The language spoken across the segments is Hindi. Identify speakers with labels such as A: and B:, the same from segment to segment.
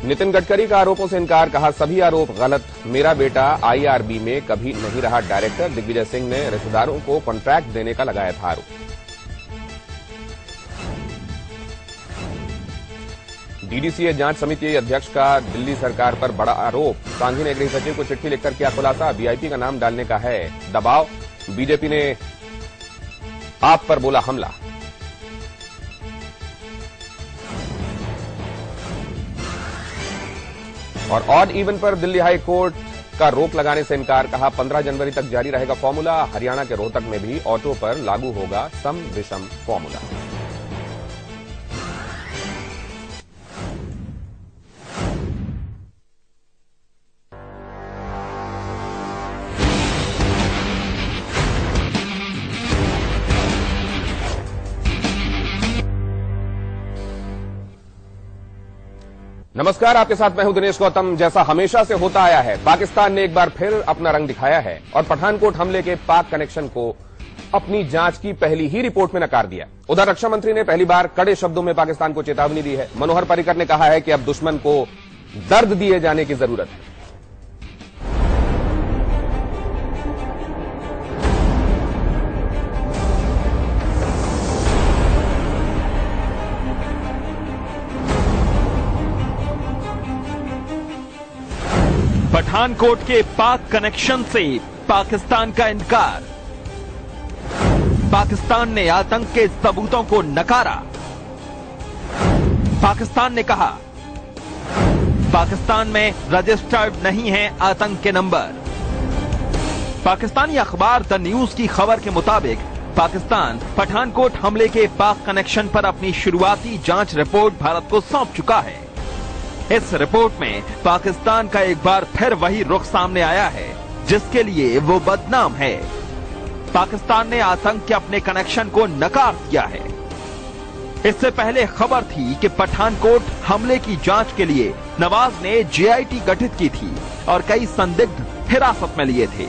A: नितिन गडकरी का आरोपों से इनकार, कहा सभी आरोप गलत, मेरा बेटा आईआरबी में कभी नहीं रहा डायरेक्टर। दिग्विजय सिंह ने रिश्तेदारों को कॉन्ट्रैक्ट देने का लगाया था आरोप। डीडीसीए जांच समिति अध्यक्ष का दिल्ली सरकार पर बड़ा आरोप, सांघी ने गृह सचिव को चिट्ठी लिखकर किया खुलासा, वीआईपी का नाम डालने का है दबाव, बीजेपी ने आप पर बोला हमला। और ऑड इवन पर दिल्ली हाई कोर्ट का रोक लगाने से इनकार, कहा 15 जनवरी तक जारी रहेगा फॉर्मूला। हरियाणा के रोहतक में भी ऑटो पर लागू होगा सम विषम फॉर्मूला। नमस्कार, आपके साथ मैं हूं दिनेश गौतम। जैसा हमेशा से होता आया है, पाकिस्तान ने एक बार फिर अपना रंग दिखाया है और पठानकोट हमले के पाक कनेक्शन को अपनी जांच की पहली ही रिपोर्ट में नकार दिया। उधर रक्षा मंत्री ने पहली बार कड़े शब्दों में पाकिस्तान को चेतावनी दी है। मनोहर पर्रिकर ने कहा है कि अब दुश्मन को दर्द दिए जाने की जरूरत है।
B: पठानकोट के पाक कनेक्शन से पाकिस्तान का इनकार, पाकिस्तान ने आतंक के सबूतों को नकारा। पाकिस्तान ने कहा पाकिस्तान में रजिस्टर्ड नहीं है आतंक के नंबर। पाकिस्तानी अखबार द न्यूज की खबर के मुताबिक पाकिस्तान पठानकोट हमले के पाक कनेक्शन पर अपनी शुरुआती जांच रिपोर्ट भारत को सौंप चुका है। इस रिपोर्ट में पाकिस्तान का एक बार फिर वही रुख सामने आया है जिसके लिए वो बदनाम है। पाकिस्तान ने आतंक के अपने कनेक्शन को नकार दिया है। इससे पहले खबर थी कि पठानकोट हमले की जांच के लिए नवाज ने जेआईटी गठित की थी और कई संदिग्ध हिरासत में लिए थे।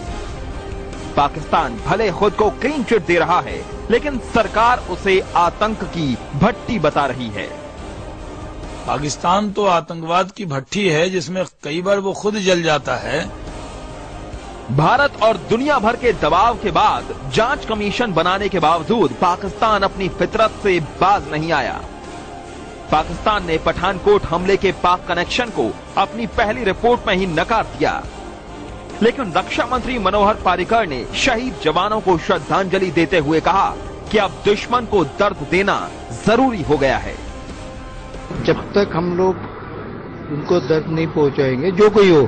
B: पाकिस्तान भले खुद को क्लीन चिट दे रहा है, लेकिन सरकार उसे आतंक की भट्टी बता रही है।
C: पाकिस्तान तो आतंकवाद की भट्टी है जिसमें कई बार वो खुद जल जाता है।
B: भारत और दुनिया भर के दबाव के बाद जांच कमीशन बनाने के बावजूद पाकिस्तान अपनी फितरत से बाज नहीं आया। पाकिस्तान ने पठानकोट हमले के पाक कनेक्शन को अपनी पहली रिपोर्ट में ही नकार दिया, लेकिन रक्षा मंत्री मनोहर पर्रिकर ने शहीद जवानों को श्रद्धांजलि देते हुए कहा कि अब दुश्मन को दर्द देना जरूरी हो गया है।
D: जब तक हम लोग उनको दर्द नहीं पहुंचाएंगे, जो कोई हो,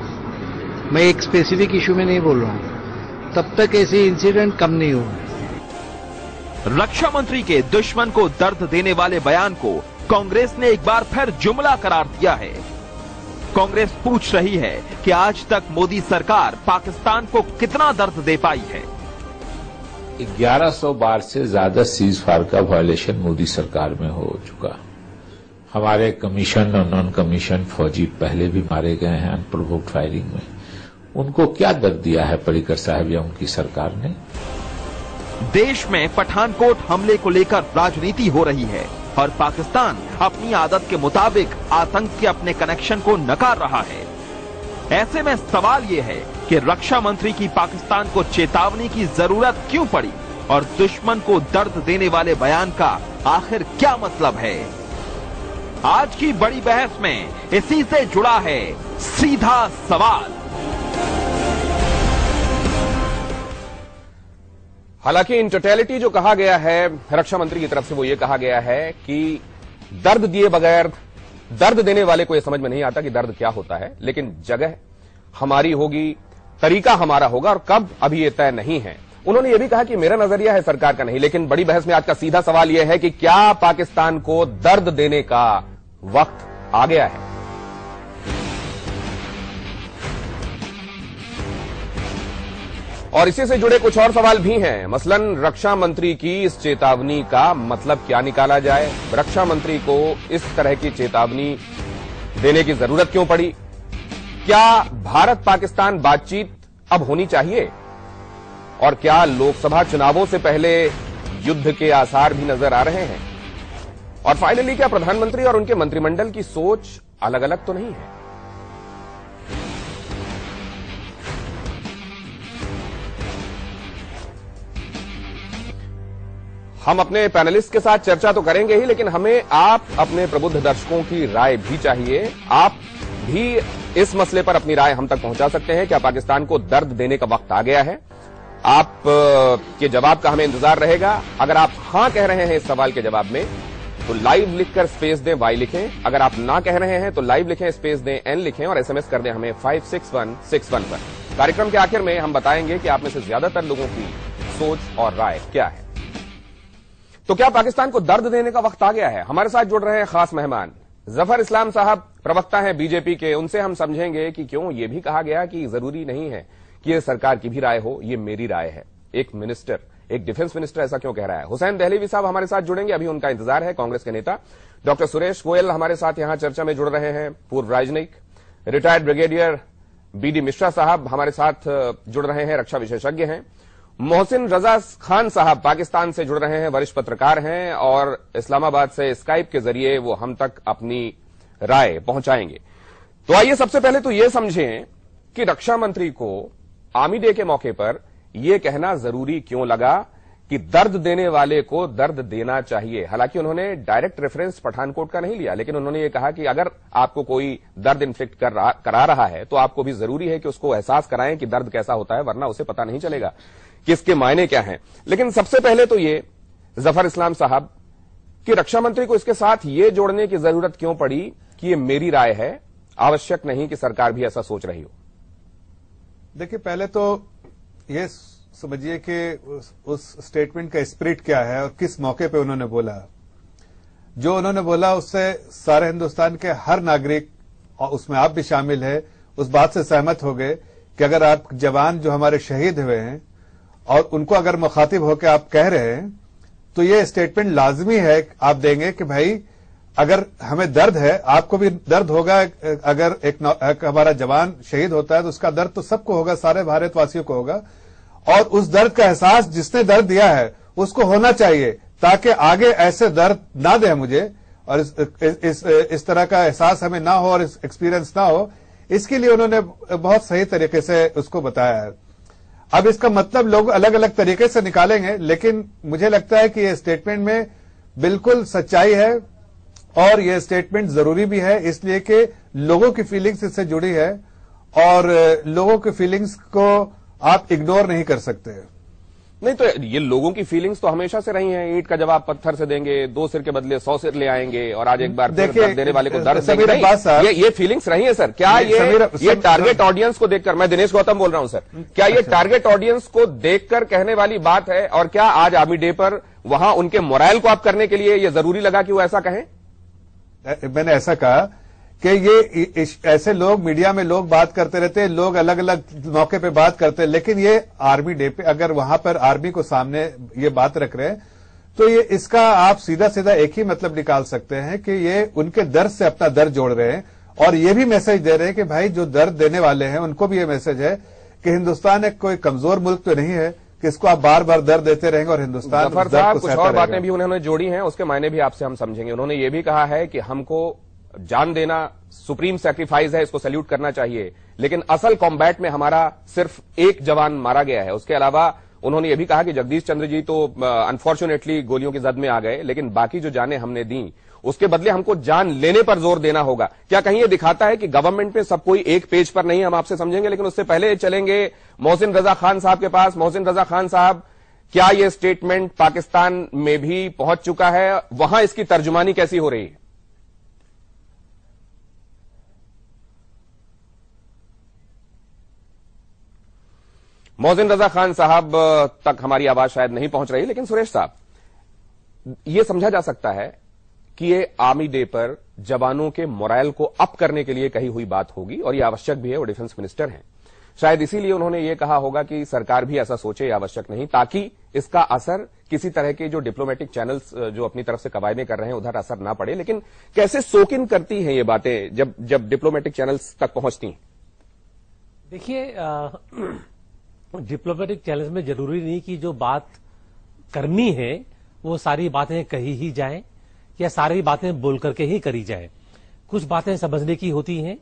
D: मैं एक स्पेसिफिक इशू में नहीं बोल रहा हूं, तब तक ऐसे इंसिडेंट कम नहीं होंगे।
B: रक्षा मंत्री के दुश्मन को दर्द देने वाले बयान को कांग्रेस ने एक बार फिर जुमला करार दिया है। कांग्रेस पूछ रही है कि आज तक मोदी सरकार पाकिस्तान को कितना दर्द दे पाई है।
E: 1100 बार से ज्यादा सीज फायर का वायलेशन मोदी सरकार में हो चुका। हमारे कमीशन और नॉन कमीशन फौजी पहले भी मारे गए हैं अनप्रोवोक्ड फायरिंग में। उनको क्या दर्द दिया है पर्रिकर साहब या उनकी सरकार ने?
B: देश में पठानकोट हमले को लेकर राजनीति हो रही है और पाकिस्तान अपनी आदत के मुताबिक आतंक के अपने कनेक्शन को नकार रहा है। ऐसे में सवाल ये है कि रक्षा मंत्री की पाकिस्तान को चेतावनी की जरूरत क्यों पड़ी और दुश्मन को दर्द देने वाले बयान का आखिर क्या मतलब है? आज की बड़ी बहस में इसी से जुड़ा है सीधा सवाल।
A: हालांकि इन टोटलिटी जो कहा गया है रक्षा मंत्री की तरफ से, वो ये कहा गया है कि दर्द दिए बगैर दर्द देने वाले को यह समझ में नहीं आता कि दर्द क्या होता है, लेकिन जगह हमारी होगी, तरीका हमारा होगा और कब, अभी यह तय नहीं है। उन्होंने यह भी कहा कि मेरा नजरिया है सरकार का नहीं, लेकिन बड़ी बहस में आज का सीधा सवाल यह है कि क्या पाकिस्तान को दर्द देने का वक्त आ गया है? और इसी से जुड़े कुछ और सवाल भी हैं। मसलन रक्षा मंत्री की इस चेतावनी का मतलब क्या निकाला जाए? रक्षा मंत्री को इस तरह की चेतावनी देने की जरूरत क्यों पड़ी? क्या भारत पाकिस्तान बातचीत अब होनी चाहिए? और क्या लोकसभा चुनावों से पहले युद्ध के आसार भी नजर आ रहे हैं? और फाइनली क्या प्रधानमंत्री और उनके मंत्रिमंडल की सोच अलग अलग तो नहीं है? हम अपने पैनलिस्ट के साथ चर्चा तो करेंगे ही, लेकिन हमें आप अपने प्रबुद्ध दर्शकों की राय भी चाहिए। आप भी इस मसले पर अपनी राय हम तक पहुंचा सकते हैं। क्या पाकिस्तान को दर्द देने का वक्त आ गया है? आप के जवाब का हमें इंतजार रहेगा। अगर आप हां कह रहे हैं इस सवाल के जवाब में तो लाइव लिखकर स्पेस दें वाई लिखें। अगर आप ना कह रहे हैं तो लाइव लिखें, स्पेस दें एन लिखें और एसएमएस कर दें हमें 56161 पर। कार्यक्रम के आखिर में हम बताएंगे कि आप में से ज्यादातर लोगों की सोच और राय क्या है। तो क्या पाकिस्तान को दर्द देने का वक्त आ गया है? हमारे साथ जुड़ रहे हैं खास मेहमान जफर इस्लाम साहब, प्रवक्ता हैं बीजेपी के। उनसे हम समझेंगे कि क्यों ये भी कहा गया कि जरूरी नहीं है कि ये सरकार की भी राय हो, ये मेरी राय है। एक मिनिस्टर, एक डिफेंस मिनिस्टर ऐसा क्यों कह रहा है? हुसैन दहलीवी साहब हमारे साथ जुड़ेंगे, अभी उनका इंतजार है। कांग्रेस के नेता डॉक्टर सुरेश गोयल हमारे साथ यहां चर्चा में जुड़ रहे हैं, पूर्व राजनयिक। रिटायर्ड ब्रिगेडियर बीडी मिश्रा साहब हमारे साथ जुड़ रहे हैं, रक्षा विशेषज्ञ हैं। मोहसिन रजा खान साहब पाकिस्तान से जुड़ रहे हैं, वरिष्ठ पत्रकार हैं और इस्लामाबाद से स्काइप के जरिए वो हम तक अपनी राय पहुंचाएंगे। तो आइए सबसे पहले तो ये समझें कि रक्षा मंत्री को आर्मी डे के मौके पर यह कहना जरूरी क्यों लगा कि दर्द देने वाले को दर्द देना चाहिए। हालांकि उन्होंने डायरेक्ट रेफरेंस पठानकोट का नहीं लिया, लेकिन उन्होंने ये कहा कि अगर आपको कोई दर्द इन्फ्लिक्ट करा रहा है तो आपको भी जरूरी है कि उसको एहसास कराएं कि दर्द कैसा होता है, वरना उसे पता नहीं चलेगा कि इसके मायने क्या हैं। लेकिन सबसे पहले तो ये जफर इस्लाम साहब कि रक्षा मंत्री को इसके साथ ये जोड़ने की जरूरत क्यों पड़ी कि ये मेरी राय है, आवश्यक नहीं कि सरकार भी ऐसा सोच रही हो।
F: देखिए, पहले तो ये समझिए कि उस स्टेटमेंट का स्पिरिट क्या है और किस मौके पे उन्होंने बोला। जो उन्होंने बोला उससे सारे हिंदुस्तान के हर नागरिक, और उसमें आप भी शामिल है, उस बात से सहमत हो गए कि अगर आप जवान जो हमारे शहीद हुए हैं और उनको अगर मुखातिब होकर आप कह रहे हैं तो ये स्टेटमेंट लाजमी है आप देंगे कि भाई अगर हमें दर्द है, आपको भी दर्द होगा। अगर एक हमारा जवान शहीद होता है तो उसका दर्द तो सबको होगा, सारे भारतवासियों को होगा। और उस दर्द का एहसास जिसने दर्द दिया है उसको होना चाहिए, ताकि आगे ऐसे दर्द ना दे मुझे और इस तरह का एहसास हमें ना हो और एक्सपीरियंस ना हो। इसके लिए उन्होंने बहुत सही तरीके से उसको बताया है। अब इसका मतलब लोग अलग अलग तरीके से निकालेंगे, लेकिन मुझे लगता है कि ये स्टेटमेंट में बिल्कुल सच्चाई है और ये स्टेटमेंट जरूरी भी है, इसलिए कि लोगों की फीलिंग्स इससे जुड़ी है और लोगों की फीलिंग्स को आप इग्नोर नहीं कर सकते।
A: नहीं तो ये लोगों की फीलिंग्स तो हमेशा से रही हैं। ईंट का जवाब पत्थर से देंगे, 2 सिर के बदले 100 सिर ले आएंगे और आज एक बार दर्द देने वाले को दर्द देंगे। ये फीलिंग्स रही है सर। क्या ये टारगेट ऑडियंस को देखकर, मैं दिनेश गौतम बोल रहा हूं सर, क्या ये टारगेट ऑडियंस को देखकर कहने वाली बात है? और क्या आज आर्मी डे पर वहां उनके मोरल को अप करने के लिए ये जरूरी लगा कि वो ऐसा कहें?
F: मैंने ऐसा कहा कि ये ऐसे लोग मीडिया में लोग बात करते रहते हैं, लोग अलग अलग मौके पे बात करते हैं, लेकिन ये आर्मी डे पे अगर वहां पर आर्मी को सामने ये बात रख रहे हैं तो ये इसका आप सीधा सीधा एक ही मतलब निकाल सकते हैं कि ये उनके दर्द से अपना दर्द जोड़ रहे हैं और ये भी मैसेज दे रहे हैं कि भाई जो दर्द देने वाले हैं उनको भी ये मैसेज है कि हिंदुस्तान एक कोई कमजोर मुल्क तो नहीं है कि इसको आप बार बार दर्द देते रहेंगे और हिंदुस्तान
A: जफर साहब कुछ और बातें भी उन्होंने जोड़ी हैं, उसके मायने भी आपसे हम समझेंगे। उन्होंने ये भी कहा है कि हमको जान देना सुप्रीम सैक्रिफाइस है, इसको सैल्यूट करना चाहिए, लेकिन असल कॉम्बैट में हमारा सिर्फ एक जवान मारा गया है। उसके अलावा उन्होंने ये भी कहा कि जगदीश चंद्र जी तो अनफॉर्चुनेटली गोलियों की जद में आ गए, लेकिन बाकी जो जानें हमने दी उसके बदले हमको जान लेने पर जोर देना होगा। क्या कहीं ये दिखाता है कि गवर्नमेंट में सब कोई एक पेज पर नहीं? हम आपसे समझेंगे, लेकिन उससे पहले चलेंगे मोहसिन रजा खान साहब के पास। मोहसिन रजा खान साहब, क्या ये स्टेटमेंट पाकिस्तान में भी पहुंच चुका है? वहां इसकी तर्जुमानी कैसी हो रही है? मोहसिन रजा खान साहब तक हमारी आवाज शायद नहीं पहुंच रही, लेकिन सुरेश साहब, यह समझा जा सकता है कि ये आर्मी डे पर जवानों के मोरल को अप करने के लिए कही हुई बात होगी और ये आवश्यक भी है। वो डिफेंस मिनिस्टर हैं, शायद इसीलिए उन्होंने ये कहा होगा कि सरकार भी ऐसा सोचे, ये आवश्यक नहीं, ताकि इसका असर किसी तरह के जो डिप्लोमेटिक चैनल्स जो अपनी तरफ से कवायदे कर रहे हैं उधर असर ना पड़े। लेकिन कैसे सोक इन करती हैं ये बातें जब डिप्लोमेटिक चैनल्स तक पहुंचती हैं?
G: देखिए, डिप्लोमेटिक चैनल्स में जरूरी नहीं कि जो बात करनी है वो सारी बातें कही ही जाएं या सारी बातें बोल करके ही करी जाए। कुछ बातें समझने की होती हैं,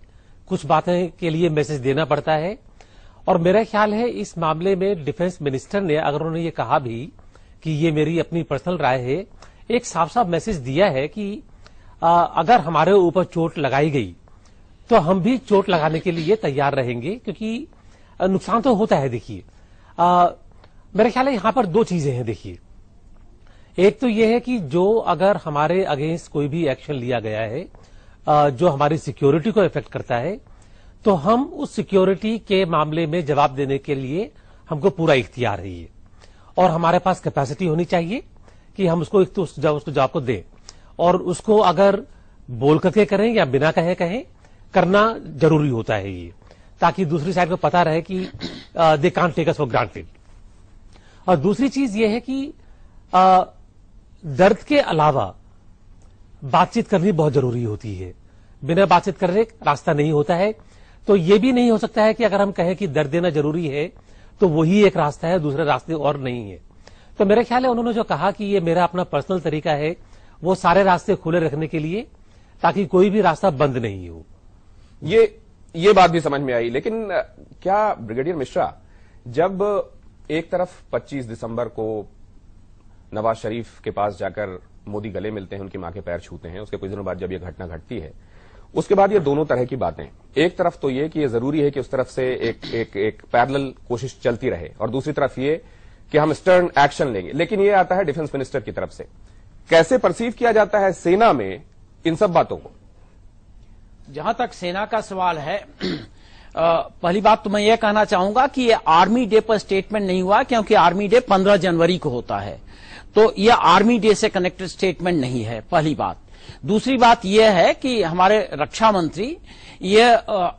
G: कुछ बातें के लिए मैसेज देना पड़ता है। और मेरा ख्याल है इस मामले में डिफेंस मिनिस्टर ने, अगर उन्होंने ये कहा भी कि ये मेरी अपनी पर्सनल राय है, एक साफ साफ मैसेज दिया है कि अगर हमारे ऊपर चोट लगाई गई तो हम भी चोट लगाने के लिए तैयार रहेंगे, क्योंकि नुकसान तो होता है। देखिए, मेरे ख्याल है यहां पर दो चीजें हैं। देखिए, एक तो यह है कि जो अगर हमारे अगेंस्ट कोई भी एक्शन लिया गया है जो हमारी सिक्योरिटी को इफेक्ट करता है, तो हम उस सिक्योरिटी के मामले में जवाब देने के लिए हमको पूरा इख्तियार है ये, और हमारे पास कैपेसिटी होनी चाहिए कि हम उसको जवाब को दें, और उसको अगर बोल करके करें या बिना कहें करना जरूरी होता है ये, ताकि दूसरी साइड को पता रहे कि they can't take us for granted. और दूसरी चीज ये है कि दर्द के अलावा बातचीत करनी बहुत जरूरी होती है। बिना बातचीत करने रास्ता नहीं होता है। तो ये भी नहीं हो सकता है कि अगर हम कहें कि दर्द देना जरूरी है तो वही एक रास्ता है, दूसरे रास्ते और नहीं है। तो मेरे ख्याल है उन्होंने जो कहा कि ये मेरा अपना पर्सनल तरीका है वो सारे रास्ते खुले रखने के लिए, ताकि कोई भी रास्ता बंद नहीं हो।
A: ये बात भी समझ में आई। लेकिन क्या ब्रिगेडियर मिश्रा, जब एक तरफ 25 दिसंबर को नवाज शरीफ के पास जाकर मोदी गले मिलते हैं, उनकी मां के पैर छूते हैं, उसके कुछ दिनों बाद जब यह घटना घटती है, उसके बाद ये दोनों तरह की बातें, एक तरफ तो ये कि ये जरूरी है कि उस तरफ से एक पैरेलल कोशिश चलती रहे, और दूसरी तरफ ये कि हम स्टर्न एक्शन लेंगे। लेकिन ये आता है डिफेंस मिनिस्टर की तरफ से। कैसे परसीव किया जाता है सेना में इन सब बातों को?
H: जहां तक सेना का सवाल है, पहली बात तो मैं ये कहना चाहूंगा कि ये आर्मी डे पर स्टेटमेंट नहीं हुआ, क्योंकि आर्मी डे 15 जनवरी को होता है, तो ये आर्मी डे से कनेक्टेड स्टेटमेंट नहीं है, पहली बात। दूसरी बात यह है कि हमारे रक्षा मंत्री, ये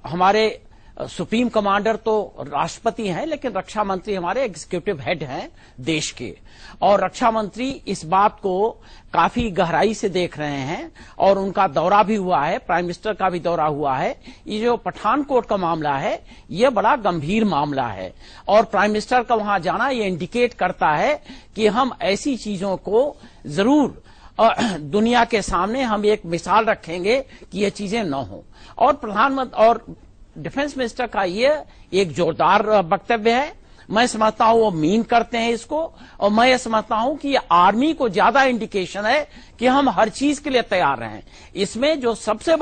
H: हमारे सुप्रीम कमांडर तो राष्ट्रपति हैं, लेकिन रक्षा मंत्री हमारे एग्जीक्यूटिव हेड हैं देश के, और रक्षा मंत्री इस बात को काफी गहराई से देख रहे हैं, और उनका दौरा भी हुआ है, प्राइम मिनिस्टर का भी दौरा हुआ है। ये जो पठानकोट का मामला है ये बड़ा गंभीर मामला है, और प्राइम मिनिस्टर का वहां जाना ये इंडिकेट करता है कि हम ऐसी चीजों को जरूर दुनिया के सामने हम एक मिसाल रखेंगे कि ये चीजें न हो। और प्रधानमंत्री और डिफेंस मिनिस्टर का ये एक जोरदार वक्तव्य है। मैं समझता हूं वो मीन करते हैं इसको, और मैं ये समझता हूं कि ये आर्मी को ज्यादा इंडिकेशन है कि हम हर चीज के लिए तैयार रहें। इसमें जो सबसे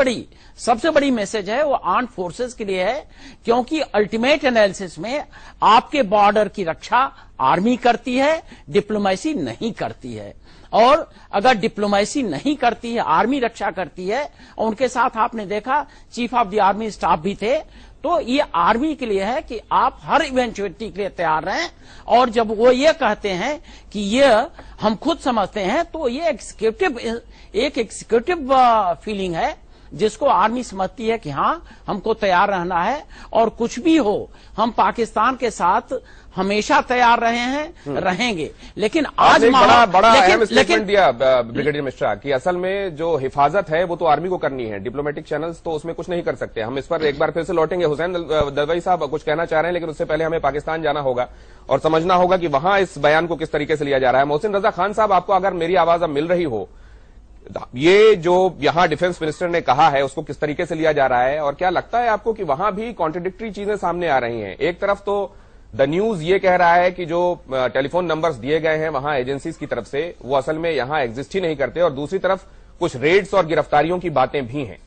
H: बड़ी मैसेज है वो आर्म्ड फोर्सेस के लिए है, क्योंकि अल्टीमेट एनालिसिस में आपके बॉर्डर की रक्षा आर्मी करती है, डिप्लोमेसी नहीं करती है। और अगर डिप्लोमेसी नहीं करती है, आर्मी रक्षा करती है, और उनके साथ आपने देखा chief of the army staff भी थे, तो ये आर्मी के लिए है कि आप हर इवेंचुअलिटी के लिए तैयार रहें। और जब वो ये कहते हैं कि ये हम खुद समझते हैं, तो ये एक एग्जीक्यूटिव फीलिंग है जिसको आर्मी समझती है कि हाँ हमको तैयार रहना है, और कुछ भी हो हम पाकिस्तान के साथ हमेशा तैयार रहे हैं, रहेंगे। लेकिन आज
A: बड़ा अहम स्टेटमेंट दिया ब्रिगेडियर मिश्रा कि असल में जो हिफाजत है वो तो आर्मी को करनी है, डिप्लोमेटिक चैनल्स तो उसमें कुछ नहीं कर सकते। हम इस पर एक बार फिर से लौटेंगे। हुसैन दलवाई साहब कुछ कहना चाह रहे हैं, लेकिन उससे पहले हमें पाकिस्तान जाना होगा और समझना होगा कि वहां इस बयान को किस तरीके से लिया जा रहा है। मोहसिन रजा खान साहब, आपको अगर मेरी आवाज अब मिल रही हो, ये जो यहां डिफेंस मिनिस्टर ने कहा है उसको किस तरीके से लिया जा रहा है, और क्या लगता है आपको कि वहां भी कॉन्ट्रडिक्टरी चीजें सामने आ रही हैं? एक तरफ तो द न्यूज ये कह रहा है कि जो टेलीफोन नंबर्स दिए गए हैं वहां एजेंसीज की तरफ से वो असल में यहां एग्जिस्ट ही नहीं करते, और दूसरी तरफ कुछ रेड्स और गिरफ्तारियों की बातें भी हैं।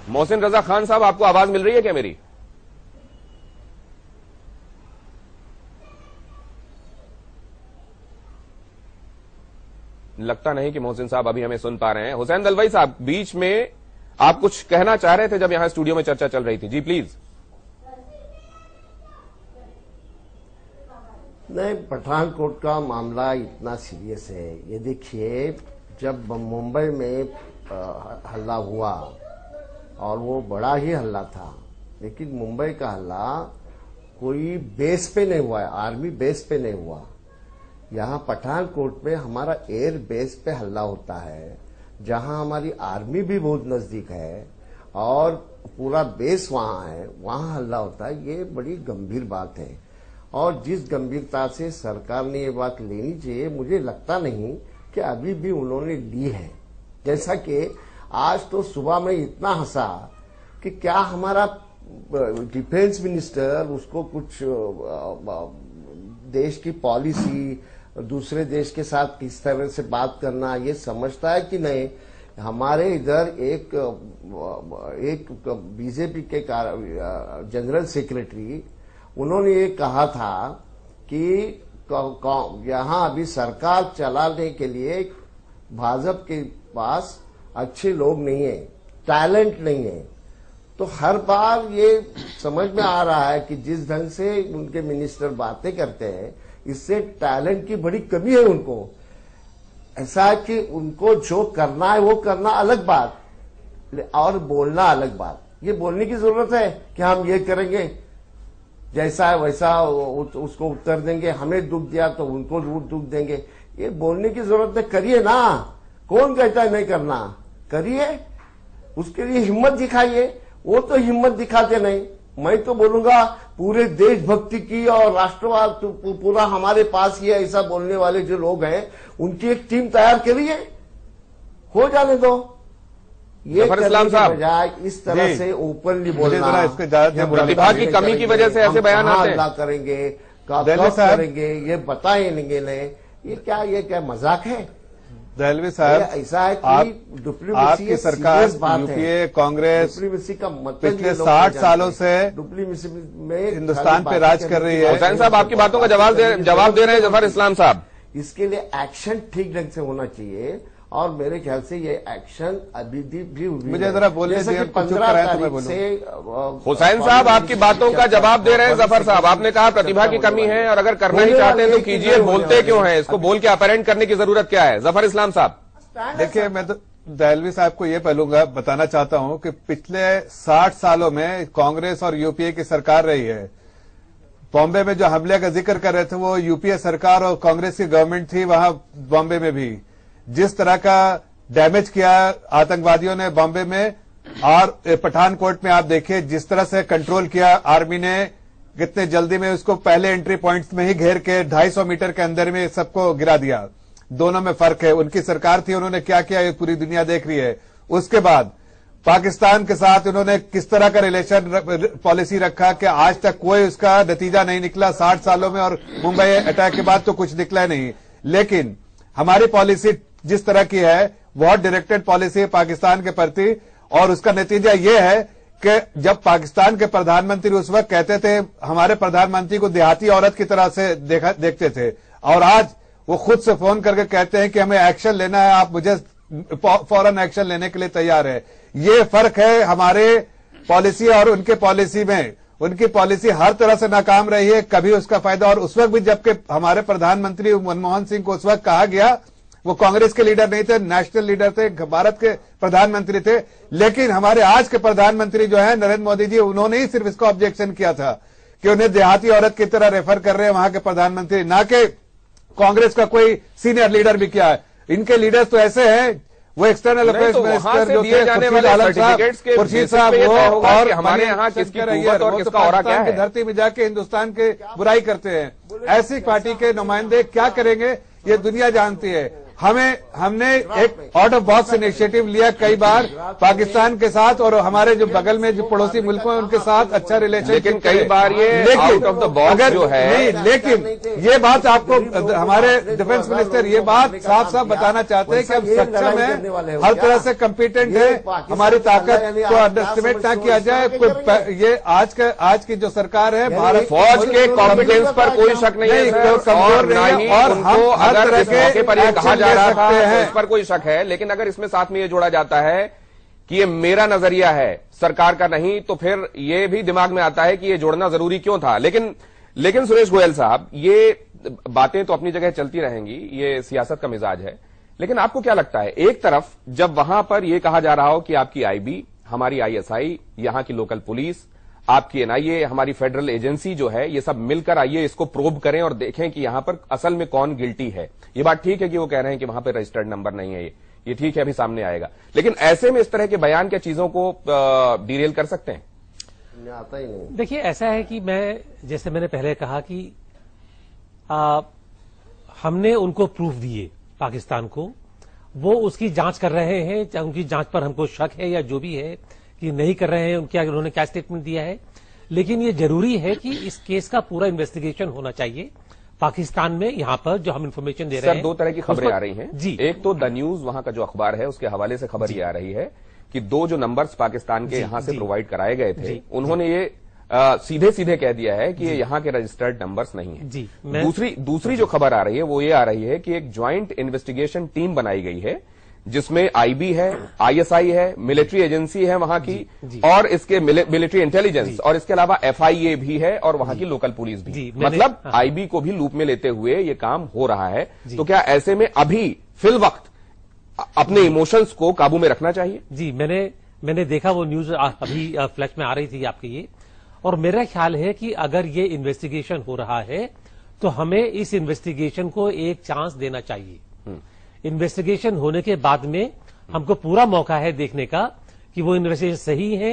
A: मोहसिन रजा खान साहब, आपको आवाज मिल रही है क्या मेरी? लगता नहीं कि मोहसिन साहब अभी हमें सुन पा रहे हैं। हुसैन दलवाई साहब, बीच में आप कुछ कहना चाह रहे थे जब यहां स्टूडियो में चर्चा चल रही थी। जी प्लीज।
I: नहीं, पठानकोट का मामला इतना सीरियस है। ये देखिए, जब मुंबई में हल्ला हुआ, और वो बड़ा ही हल्ला था, लेकिन मुंबई का हल्ला कोई बेस पे नहीं हुआ है, आर्मी बेस पे नहीं हुआ। यहाँ पठानकोट में हमारा एयर बेस पे हल्ला होता है, जहाँ हमारी आर्मी भी बहुत नजदीक है और पूरा बेस वहाँ है, वहाँ हल्ला होता है। ये बड़ी गंभीर बात है। और जिस गंभीरता से सरकार ने ये बात लेनी चाहिए, मुझे लगता नहीं कि अभी भी उन्होंने ली है। जैसा कि आज तो सुबह में इतना हंसा कि क्या हमारा डिफेंस मिनिस्टर उसको कुछ देश की पॉलिसी, दूसरे देश के साथ किस तरह से बात करना, ये समझता है कि नहीं। हमारे इधर एक बीजेपी के जनरल सेक्रेटरी, उन्होंने ये कहा था कि यहाँ अभी सरकार चलाने के लिए भाजपा के पास अच्छे लोग नहीं है, टैलेंट नहीं है। तो हर बार ये समझ में आ रहा है कि जिस ढंग से उनके मिनिस्टर बातें करते हैं, इससे टैलेंट की बड़ी कमी है उनको। ऐसा है कि उनको जो करना है वो करना अलग बात, और बोलना अलग बात। ये बोलने की जरूरत है कि हम ये करेंगे, जैसा है वैसा उसको उत्तर देंगे, हमें दुख दिया तो उनको दुख देंगे। ये बोलने की जरूरत है, करिए ना। कौन कहता है नहीं करना? करिए, उसके लिए हिम्मत दिखाइए। वो तो हिम्मत दिखाते नहीं। मैं तो बोलूंगा पूरे देशभक्ति की और राष्ट्रवाद पूरा हमारे पास ही है, ऐसा बोलने वाले जो लोग हैं, उनकी एक टीम तैयार करिए, हो जाने दो। ये करने के बजाय इस तरह से ओपनली बोलना,
A: प्रतिभा की कमी की वजह से ऐसे बयान आते हैं।
I: करेंगे, कब करेंगे, ये बताएंगे नहीं। ये क्या मजाक है?
F: दहलवी साहब,
I: ऐसा है कि
F: आपकी सरकार, यूपीए, कांग्रेस
I: का मतलब
F: पिछले 60 सालों से
I: में
F: हिंदुस्तान पे राज कर रही है।
A: हुसैन साहब आपकी बातों का जवाब दे रहे हैं जफर इस्लाम साहब।
I: इसके लिए एक्शन ठीक ढंग से होना चाहिए, और मेरे ख्याल से ये एक्शन अभी भी
F: मुझे जरा बोलने दीजिए, 15 तारीख से।
A: हुसैन साहब आपकी बातों का जवाब दे रहे हैं जफर साहब। आपने कहा प्रतिभा की कमी है, और अगर करना ही चाहते हैं तो कीजिए, बोलते क्यों हैं? इसको बोल के अपरेंट करने की जरूरत क्या है? जफर इस्लाम साहब
F: देखिए, मैं तो दहलवी साहब को ये बताना चाहता हूं कि पिछले 60 सालों में कांग्रेस और यूपीए की सरकार रही है। बॉम्बे में जो हमले का जिक्र कर रहे थे वो यूपीए सरकार और कांग्रेस की गवर्नमेंट थी। वहां बॉम्बे में भी जिस तरह का डैमेज किया आतंकवादियों ने बॉम्बे में, और पठानकोट में आप देखिए जिस तरह से कंट्रोल किया आर्मी ने, कितने जल्दी में उसको पहले एंट्री पॉइंट्स में ही घेर के 250 मीटर के अंदर में सबको गिरा दिया। दोनों में फर्क है। उनकी सरकार थी, उन्होंने क्या किया ये पूरी दुनिया देख रही है। उसके बाद पाकिस्तान के साथ उन्होंने किस तरह का रिलेशन पॉलिसी रखा कि आज तक कोई उसका नतीजा नहीं निकला 60 सालों में, और मुंबई अटैक के बाद तो कुछ निकला नहीं। लेकिन हमारी पॉलिसी जिस तरह की है, बहुत डायरेक्टेड पॉलिसी है पाकिस्तान के प्रति, और उसका नतीजा यह है कि जब पाकिस्तान के प्रधानमंत्री उस वक्त कहते थे, हमारे प्रधानमंत्री को देहाती औरत की तरह से देखते थे, और आज वो खुद से फोन करके कहते हैं कि हमें एक्शन लेना है, आप मुझे फौरन एक्शन लेने के लिए तैयार है। ये फर्क है हमारे पॉलिसी और उनके पॉलिसी में। उनकी पॉलिसी हर तरह से नाकाम रही है, कभी उसका फायदा। और उस वक्त भी जबकि हमारे प्रधानमंत्री मनमोहन सिंह को उस वक्त कहा गया, वो कांग्रेस के लीडर नहीं थे, नेशनल लीडर थे, भारत के प्रधानमंत्री थे, लेकिन हमारे आज के प्रधानमंत्री जो है नरेंद्र मोदी जी, उन्होंने ही सिर्फ इसको ऑब्जेक्शन किया था कि उन्हें देहाती औरत की तरह रेफर कर रहे हैं वहां के प्रधानमंत्री, ना कि कांग्रेस का कोई सीनियर लीडर भी किया है। इनके लीडर्स तो ऐसे हैं, वो एक्सटर्नल अफेयर्स मिनिस्टर जो
A: दिए जाने वाले सर्टिफिकेट्स के
F: खुर्शीद साहब, वो और
A: हमारे यहाँ किसकी कुव्वत और किसका औरा क्या है,
F: धरती में जाके हिंदुस्तान के बुराई करते हैं। ऐसी पार्टी के नुमाइंदे क्या करेंगे ये दुनिया जानती है। हमने एक आउट ऑफ बॉक्स इनिशिएटिव लिया कई बार पाकिस्तान के साथ, और हमारे जो बगल में जो पड़ोसी मुल्क हैं उनके साथ अच्छा रिलेशन,
A: लेकिन कई बार ये आउट ऑफ द बॉक्स जो है
F: नहीं। लेकिन ये बात आपको हमारे डिफेंस मिनिस्टर ये बात साफ साफ बताना चाहते हैं कि हम सक्षम है, हर तरह से कम्पिटेंट है, हमारी ताकत को अंडरस्टिमेट ना किया जाए। ये आज की जो सरकार है, भारत
A: फौज के कॉम्पिटेंस पर कोई शक नहीं है,
F: कमजोर नहीं है, और हम हर तरह के
A: पर यह कहा जा रहा था
F: हैं।
A: इस पर कोई शक है। लेकिन अगर इसमें साथ में ये जोड़ा जाता है कि ये मेरा नजरिया है, सरकार का नहीं, तो फिर ये भी दिमाग में आता है कि ये जोड़ना जरूरी क्यों था। लेकिन सुरेश गोयल साहब, ये बातें तो अपनी जगह चलती रहेंगी, ये सियासत का मिजाज है। लेकिन आपको क्या लगता है, एक तरफ जब वहां पर यह कहा जा रहा हो कि आपकी आईबी, हमारी आईएसआई, यहां की लोकल पुलिस, आपकी एनआईए, हमारी फेडरल एजेंसी जो है, ये सब मिलकर आइए इसको प्रोब करें और देखें कि यहां पर असल में कौन गिल्टी है। ये बात ठीक है कि वो कह रहे हैं कि वहां पर रजिस्टर्ड नंबर नहीं है, ये ठीक है, अभी सामने आएगा। लेकिन ऐसे में इस तरह के बयान क्या चीजों को डिरेल कर सकते हैं?
I: आता ही नहीं।
G: देखिए, ऐसा है कि जैसे मैंने पहले कहा कि हमने उनको प्रूफ दिए पाकिस्तान को, वो उसकी जांच कर रहे हैं, चाहे उनकी जांच पर हमको शक है या जो भी है कि नहीं कर रहे हैं, उन्होंने क्या स्टेटमेंट दिया है। लेकिन ये जरूरी है कि इस केस का पूरा इन्वेस्टिगेशन होना चाहिए पाकिस्तान में। यहां पर जो हम इंफॉर्मेशन दे रहे हैं,
A: सर 2 तरह की खबरें आ रही हैं
G: जी।
A: एक तो द न्यूज वहां का जो अखबार है उसके हवाले से खबर ये आ रही है कि 2 जो नंबर्स पाकिस्तान के यहां से प्रोवाइड कराए गए थे, उन्होंने ये सीधे सीधे कह दिया है कि ये यहां के रजिस्टर्ड नंबर्स नहीं है।
G: जी,
A: दूसरी जो खबर आ रही है वो ये आ रही है कि एक ज्वाइंट इन्वेस्टिगेशन टीम बनाई गई है जिसमें आईबी है, आईएसआई है, मिलिट्री एजेंसी है वहां की, और इसके मिलिट्री इंटेलिजेंस, और इसके अलावा एफआईए भी है और वहां की लोकल पुलिस भी। मतलब आईबी को भी लूप में लेते हुए ये काम हो रहा है। तो क्या ऐसे में अभी फिल वक्त अपने इमोशंस को काबू में रखना चाहिए?
G: जी, मैंने देखा वो न्यूज अभी फ्लैश में आ रही थी आपकी ये, और मेरा ख्याल है कि अगर ये इन्वेस्टिगेशन हो रहा है तो हमें इस इन्वेस्टिगेशन को एक चांस देना चाहिए। इन्वेस्टिगेशन होने के बाद में हमको पूरा मौका है देखने का कि वो इन्वेस्टिगेशन सही है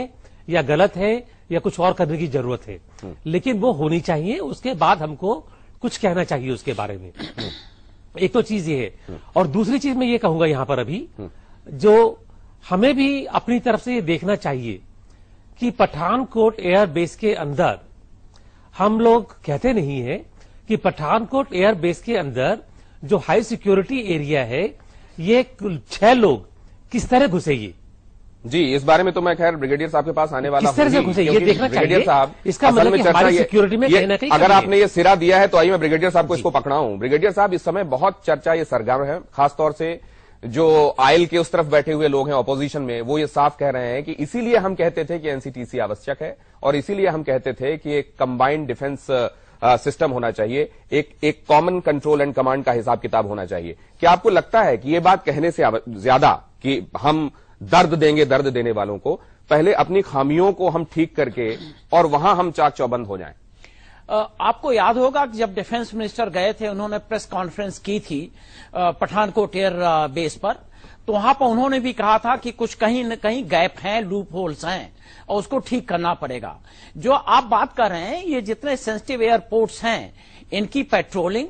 G: या गलत है या कुछ और करने की जरूरत है, लेकिन वो होनी चाहिए। उसके बाद हमको कुछ कहना चाहिए उसके बारे में। एक तो चीज ये है, और दूसरी चीज मैं ये कहूंगा यहां पर अभी, जो हमें भी अपनी तरफ से ये देखना चाहिए कि पठानकोट एयरबेस के अंदर, हम लोग कहते नहीं है कि पठानकोट एयरबेस के अंदर जो हाई सिक्योरिटी एरिया है, ये 6 लोग किस तरह घुसे ये?
A: जी, इस बारे में तो मैं खैर ब्रिगेडियर साहब के पास आने वाला हूं।
G: किस तरह से घुसे ये देखना चाहिए
A: साहब।
G: इसका मतलब कि हमारी सिक्योरिटी में कहीं ना कहीं
A: अगर आपने ये सिरा दिया है तो आइए मैं ब्रिगेडियर साहब को इसको पकड़ाऊं। ब्रिगेडियर साहब, इस समय बहुत चर्चा ये सरगर्म है, खासतौर से जो आयल के उस तरफ बैठे हुए लोग हैं ऑपोजिशन में, वो ये साफ कह रहे हैं कि इसीलिए हम कहते थे कि एनसीटीसी आवश्यक है और इसीलिए हम कहते थे कि एक कंबाइंड डिफेंस सिस्टम होना चाहिए, एक कॉमन कंट्रोल एंड कमांड का हिसाब किताब होना चाहिए। क्या आपको लगता है कि ये बात कहने से ज्यादा कि हम दर्द देंगे दर्द देने वालों को, पहले अपनी खामियों को हम ठीक करके और वहां हम चाक चौबंद हो जाएं?
H: आपको याद होगा कि जब डिफेंस मिनिस्टर गए थे, उन्होंने प्रेस कॉन्फ्रेंस की थी पठानकोट एयर बेस पर, तो वहां पर उन्होंने भी कहा था कि कुछ कहीं न कहीं गैप हैं, लूप होल्स हैं और उसको ठीक करना पड़ेगा। जो आप बात कर रहे हैं, ये जितने सेंसिटिव एयरपोर्ट्स हैं, इनकी पेट्रोलिंग,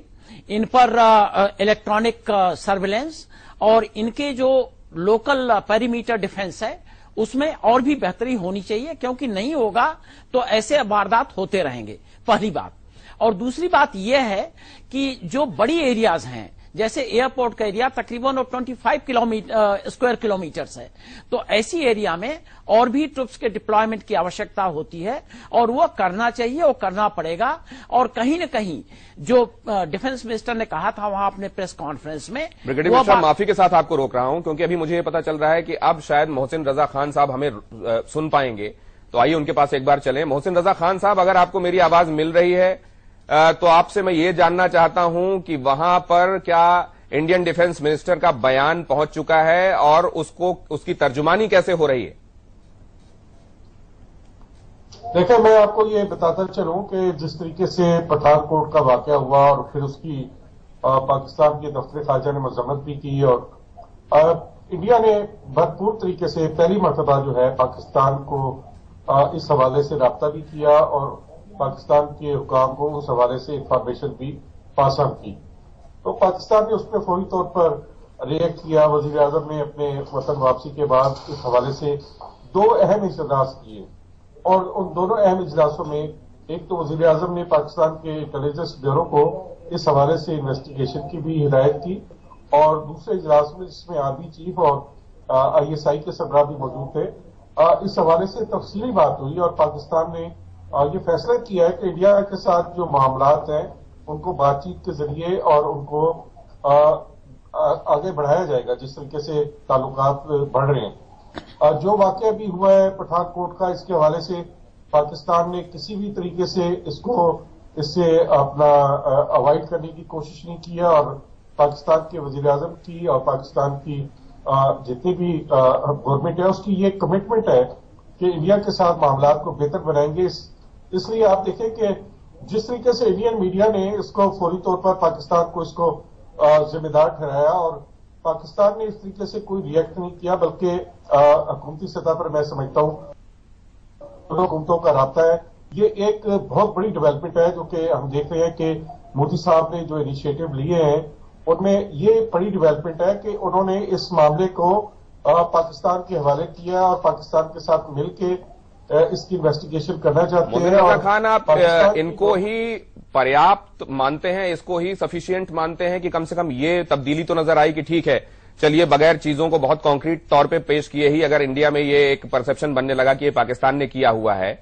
H: इन पर इलेक्ट्रॉनिक सर्विलेंस और इनके जो लोकल पेरीमीटर डिफेंस है, उसमें और भी बेहतरी होनी चाहिए, क्योंकि नहीं होगा तो ऐसे वारदात होते रहेंगे, पहली बात। और दूसरी बात यह है कि जो बड़ी एरियाज हैं, जैसे एयरपोर्ट का एरिया तकरीबन 25 स्क्वायर किलोमीटर्स है, तो ऐसी एरिया में और भी ट्रुप्स के डिप्लॉयमेंट की आवश्यकता होती है और वो करना चाहिए, वो करना पड़ेगा। और कहीं न कहीं जो डिफेंस मिनिस्टर ने कहा था वहां अपने प्रेस कॉन्फ्रेंस में,
A: ब्रिगेडियर साहब माफी के साथ आपको रोक रहा हूं क्योंकि अभी मुझे ये पता चल रहा है कि अब शायद मोहसिन रजा खान साहब हमें सुन पाएंगे, तो आइए उनके पास एक बार चलें। मोहसिन रजा खान साहब, अगर आपको मेरी आवाज मिल रही है तो आपसे मैं ये जानना चाहता हूं कि वहां पर क्या इंडियन डिफेंस मिनिस्टर का बयान पहुंच चुका है और उसकी तर्जुमानी कैसे हो रही है?
J: देखिए, मैं आपको ये बताता चलूं कि जिस तरीके से पठानकोट का वाकया हुआ और फिर उसकी पाकिस्तान के दफ्तर खारजा ने मजम्मत भी की और इंडिया ने भरपूर तरीके से पहली मरतबा जो है पाकिस्तान को इस हवाले से राब्ता भी किया और पाकिस्तान के हुकाम को उस हवाले से इंफॉर्मेशन भी पास ऑन की। तो पाकिस्तान ने उस पर फौरी तौर पर रिएक्ट किया। वजीर आजम ने अपने वतन वापसी के बाद इस हवाले से 2 अहम इजलास किए और उन दोनों अहम इजलासों में एक तो वजीर आजम ने पाकिस्तान के इंटेलिजेंस ब्यूरो को इस हवाले से इन्वेस्टिगेशन की भी हिदायत की और दूसरे इजलास में जिसमें आर्मी चीफ और ISI के सरबराह भी मौजूद थे, इस हवाले से तफसीली बात हुई और पाकिस्तान ने ये फैसला किया है कि इंडिया के साथ जो मामलात हैं उनको बातचीत के जरिए और उनको आगे बढ़ाया जाएगा जिस तरीके से ताल्लुकात बढ़ रहे हैं। जो वाकया भी हुआ है पठानकोट का, इसके हवाले से पाकिस्तान ने किसी भी तरीके से इससे अपना अवॉइड करने की कोशिश नहीं किया और पाकिस्तान के वजीर आजम की और पाकिस्तान की जितनी भी गवर्नमेंट है उसकी ये कमिटमेंट है कि इंडिया के साथ मामलात को बेहतर बनाएंगे। इसलिए आप देखें कि जिस तरीके से इंडियन मीडिया ने इसको फौरी तौर पर पाकिस्तान को इसको जिम्मेदार ठहराया और पाकिस्तान ने इस तरीके से कोई रिएक्ट नहीं किया, बल्कि हुकूमती सतह पर मैं समझता हूं दोनों हुकूमतों का राब्ता है। ये एक बहुत बड़ी डेवलपमेंट है जो कि हम देख रहे हैं कि मोदी साहब ने जो इनिशिएटिव लिए हैं उनमें ये बड़ी डेवलपमेंट है कि उन्होंने इस मामले को पाकिस्तान के हवाले किया और पाकिस्तान के साथ मिलके इसकी इन्वेस्टिगेशन करना चाहते हैं।
A: मोहसिन रजा खान, आप इनको ही पर्याप्त मानते हैं, इसको ही सफिशिएंट मानते हैं कि कम से कम ये तब्दीली तो नजर आई कि ठीक है, चलिए बगैर चीजों को बहुत कॉन्क्रीट तौर पे पेश किए ही अगर इंडिया में ये एक परसेप्शन बनने लगा कि ये पाकिस्तान ने किया हुआ है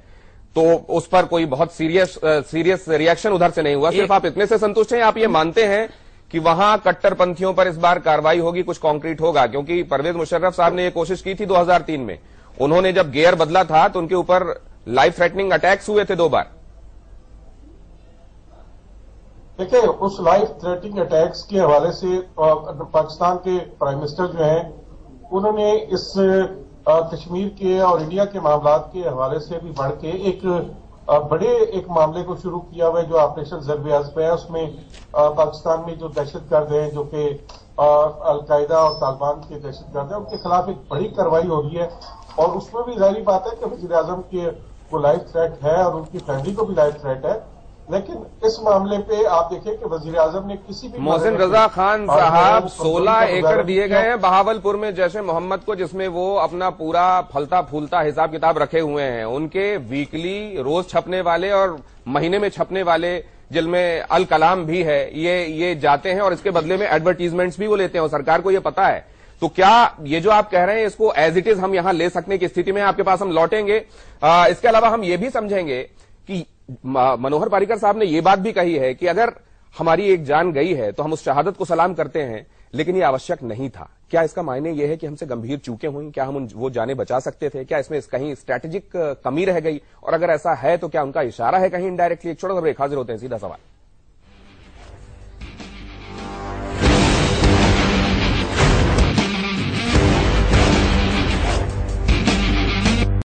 A: तो उस पर कोई बहुत सीरियस रिएक्शन उधर से नहीं हुआ, सिर्फ आप इतने से संतुष्ट हैं? आप ये मानते हैं कि वहां कट्टरपंथियों पर इस बार कार्रवाई होगी, कुछ कॉन्क्रीट होगा? क्योंकि परवेज मुशर्रफ साहब ने ये कोशिश की थी 2003 में, उन्होंने जब गियर बदला था तो उनके ऊपर लाइफ थ्रेटनिंग अटैक्स हुए थे 2 बार।
J: देखिए, उस लाइफ थ्रेटनिंग अटैक्स के हवाले से पाकिस्तान के प्राइम मिनिस्टर जो हैं उन्होंने इस कश्मीर के और इंडिया के मामलात के हवाले से भी बढ़ के एक बड़े एक मामले को शुरू किया हुआ है जो ऑपरेशन ज़र-ए-आज़म है। उसमें पाकिस्तान में जो दहशतगर्द हैं जो कि अलकायदा और तालिबान के दहशतगर्द हैं उनके खिलाफ एक बड़ी कार्रवाई हो रही है और उसमें भी जाहिर बात है कि वज़ीर आज़म के को लाइफ थ्रेट है और उनकी फैमिली को भी लाइफ थ्रेट है। लेकिन इस मामले पे आप देखिए कि वज़ीर आज़म ने किसी भी
A: मोहसिन रजा खान साहब 16 एकड़ दिए गए हैं बहावलपुर में जैश ए मोहम्मद को, जिसमें वो अपना पूरा फलता फूलता हिसाब किताब रखे हुए हैं। उनके वीकली रोज छपने वाले और महीने में छपने वाले जिनमें अल कलाम भी है, ये जाते हैं और इसके बदले में एडवर्टीजमेंट्स भी वो लेते हैं और सरकार को ये पता है। तो क्या ये जो आप कह रहे हैं इसको एज इट इज हम यहां ले सकने की स्थिति में आपके पास हम लौटेंगे? इसके अलावा हम ये भी समझेंगे कि मनोहर पर्रिकर साहब ने यह बात भी कही है कि अगर हमारी एक जान गई है तो हम उस शहादत को सलाम करते हैं, लेकिन ये आवश्यक नहीं था। क्या इसका मायने यह है कि हमसे गंभीर चूकें हुई? क्या हम वो जानें बचा सकते थे? क्या इसमें कहीं स्ट्रैटेजिक कमी रह गई? और अगर ऐसा है तो क्या उनका इशारा है कहीं इनडायरेक्टली? एक छोटा सा ब्रेक, हाजिर होते हैं, सीधा सवाल।